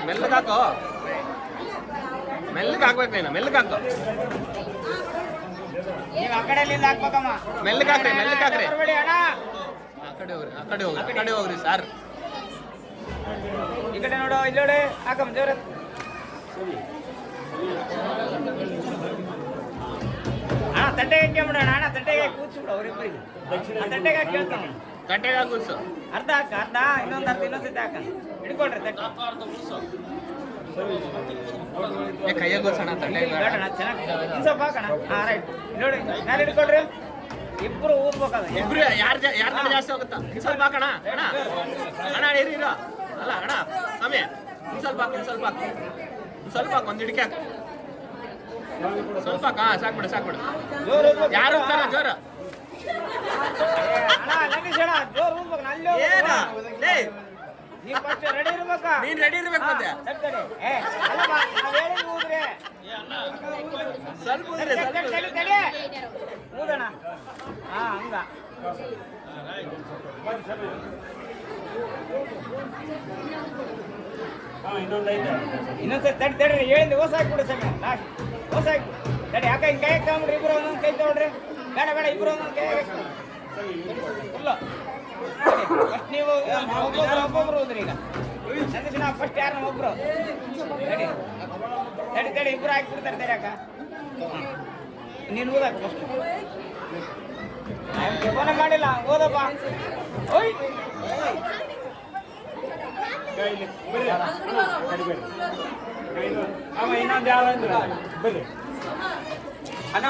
ಮೆಲ್ಲಗೆ ಹಾಕೋ, ಮೆಲ್ಲಗೆ ಹಾಕ್ಬೇಕು ನೀನು, ಮೆಲ್ಲಗೆ ಹಾಕೋ, ನೀವು ಆ ಕಡೆಯಿಂದ ಹಾಕ್ಬೇಕಮ್ಮ. ಮೆಲ್ಲಗೆ ಹಾಕ್ರಿ, ಮೆಲ್ಲಗೆ ಹಾಕ್ರಿ. ಅಣ್ಣ ಆ ಕಡೆ ಹೋಗ್ರಿ, ಆ ಕಡೆ ಹೋಗ್ರಿ, ಆ ಕಡೆ ಹೋಗ್ರಿ ಸರ್. ಈ ಕಡೆ ನೋಡು, ಇಲ್ಲಿ ನೋಡಿ ಹಾಕಮ್ಮ ಜೋರ. ಅಣ್ಣ ತಟ್ಟೆಗೆ ಹಾಕ್ಬಿಡೋಣ, ಅಣ್ಣ ತಟ್ಟೆಗೆ ಕೂರ್ಸ್ಬಿಡು ಅವ್ರಿಬ್ಬರಿಗೆ. ತಟ್ಟೆಗೆ ಹಾಕಿ ಕೇಳ್ತಾನ, ತಟ್ಟೆಗೆ ಹಾಕುಸು, ಅರ್ಧ ಹಾಕ, ಅರ್ಧ ಇನ್ನೊಂದು ಅರ್ಧ ಇನ್ನೊಂದ್ಸತಿ ಹಾಕ, ಹಿಡ್ಕೊಳ್ರಿ ತಟ್ಟೆ. ಕೈಯಾಗ ಕೂರ್ಸೋಣ ತಟ್ಟೆಗೆ ಬೇಡಣ್ಣ, ಚೆನ್ನಾಗಿ ಇನ್ನು ಸ್ವಲ್ಪ ಹಾಕೋಣ. ಹಾಂ ರೈಟ್, ನೋಡಿ ನಾನು ಹಿಡ್ಕೊಳ್ರಿ, ಇಬ್ಬರು ಊದ್ಬೇಕಾದ. ಇಬ್ರು ಯಾರು ಜಾಸ್ತಿ ಹೋಗುತ್ತಾ? ಇನ್ನು ಸ್ವಲ್ಪ ಹಾಕೋಣ ಅಣ್ಣ, ಅಣ್ಣ ಇರಿ ಇರೋ, ಅಲ್ಲ ಅಣ್ಣ ಸ್ವಾಮಿ, ಇನ್ನು ಸ್ವಲ್ಪ ಹಾಕು, ಇನ್ನು ಸ್ವಲ್ಪ ಹಾಕು, ಇನ್ನು ಸ್ವಲ್ಪ ಹಾಕು, ಒಂದು ಹಿಡಿಕೆ ಹಾಕು, ಸ್ವಲ್ಪ ಹಾಕ. ಸಾಕ್ಬಿಡು ಸಾಕ್ಬಿಡು, ಜೋರು ಯಾರು ಹೋಗ್ತಾರ ಜೋರು? ಅಣ್ಣ ಲಗೇಶ್ ಅಣ್ಣ ಜೋರು ಊದ್ಬೇಕು. ಅಲ್ಲಿ ಏನ ಲೇ, ನೀವು ಫಸ್ಟ್ ರೆಡಿ ಇರ್ಬೇಕಾ? ನೀನ್ ರೆಡಿ ಇರ್ಬೇಕು ಮತ್ತೆ. ತಡಿ ಏ ಅಲ್ಲಮ್ಮ, ನಾವು ಹೇಳಿ ಊದ್ರಿ ಸ್ವಲ್ಪ ಊದ್ರಿ, ಸ್ವಲ್ಪ ತಡಿ ತಡಿ ಊದಣ್ಣ. ಹಾಂ ಹಂಗ ಇನ್ನೊಂದ್ಸರಿ ತಡಿ ತಡ್ರಿ, ಹೇಳಿಂದ ಹೊಸ ಹಾಕ್ಬಿಡು ಸಣ್ಣ ಲಾಸ್ಟ್ ಹೊಸ ಹಾಕಿ ತಡಿ. ಯಾಕೆ ಹಿಂಗೆ ಕೈ ತಗೊಂಡ್ರಿ, ಇಬ್ರು ಒಂದೊಂದು ಕೈ ತಗೊಳ್ರಿ. ಬೇಡ ಬೇಡ, ಇಬ್ರು ಒಂದೊಂದು ಕೈ ಫುಲ್ಲು. ಫಸ್ಟ್ ನೀವು ಒಬ್ಬೊಬ್ರು ಹೋದ್ರಿ. ಈಗ ಸಂದೇಶ ಫಸ್ಟ್ ಯಾರನ್ನ ಒಬ್ರು ತಡಿ ತಡಿ ತಡಿ, ಇಬ್ರು ಹಾಕ್ಬಿಡ್ತಾರೆ. ತಡಿ ಅಕ್ಕ, ನೀನು ಓದಾಕ ಫಸ್ಟ್. ಫೋನ ಮಾಡಿಲ್ಲ, ಓದಪ್ಪ. ಓಯ್ ಇನ್ನೊಂದು ಯಾವ ಬರ್ರಿ ಅಣ್ಣ